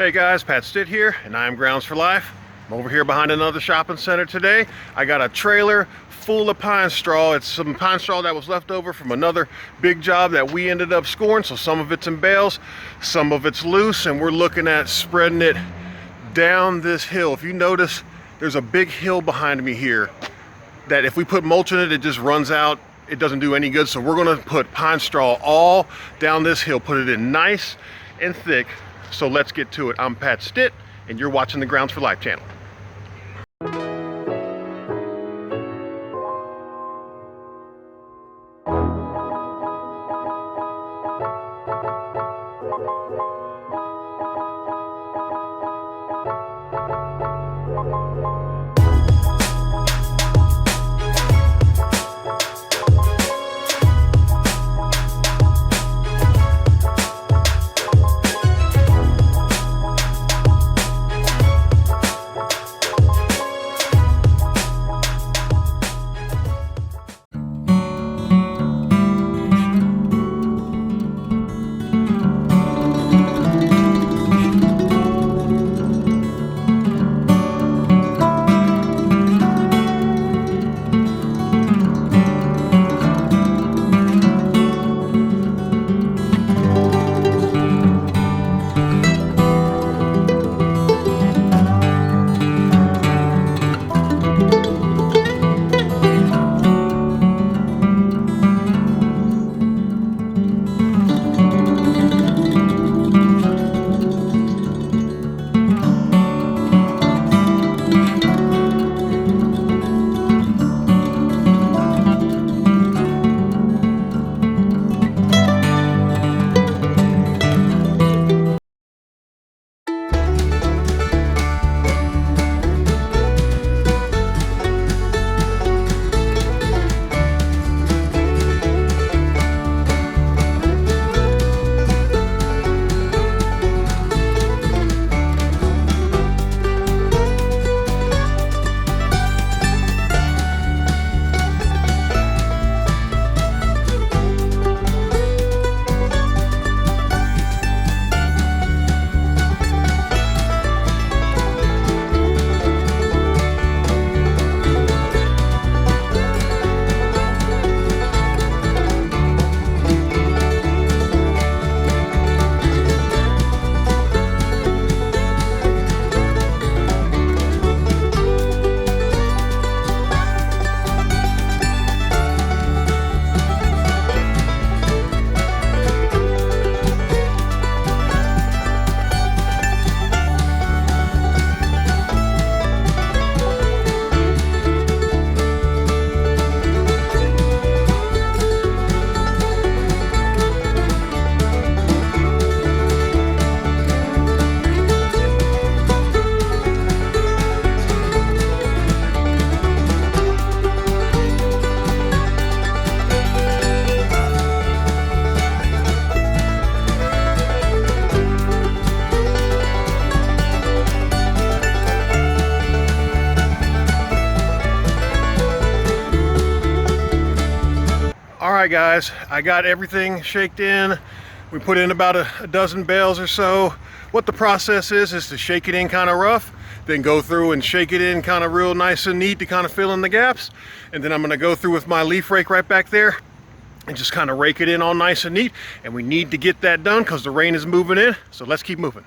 Hey guys, Pat Stitt here, and I'm Grounds4Life. I'm over here behind another shopping center today. I got a trailer full of pine straw. It's some pine straw that was left over from another big job that we ended up scoring. So some of it's in bales, some of it's loose, and we're looking at spreading it down this hill. If you notice, there's a big hill behind me here that if we put mulch in it, it just runs out. It doesn't do any good. So we're gonna put pine straw all down this hill, put it in nice and thick. So let's get to it. I'm Pat Stitt, and you're watching the Grounds4Life channel. All right guys, I got everything shaked in. We put in about a dozen bales or so. What the process is to shake it in kind of rough, then go through and shake it in kind of real nice and neat to kind of fill in the gaps. And then I'm gonna go through with my leaf rake right back there and just kind of rake it in all nice and neat. And we need to get that done because the rain is moving in. So let's keep moving.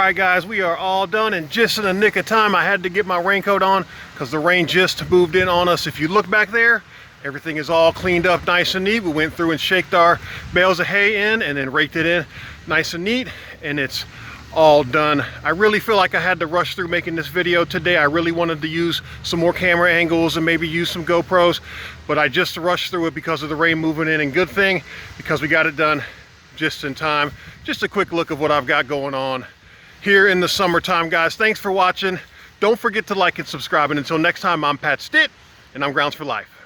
right, guys, we are all done, and just in the nick of time. I had to get my raincoat on because the rain just moved in on us. If you look back there, everything is all cleaned up nice and neat. We went through and shaked our bales of hay in and then raked it in nice and neat, and it's all done. I really feel like I had to rush through making this video today. I really wanted to use some more camera angles and maybe use some GoPros, but I just rushed through it because of the rain moving in, and good thing because we got it done just in time. Just a quick look of what I've got going on here in the summertime, guys. Thanks for watching. Don't forget to like and subscribe, and until next time, I'm Stitt, and I'm Grounds4Life.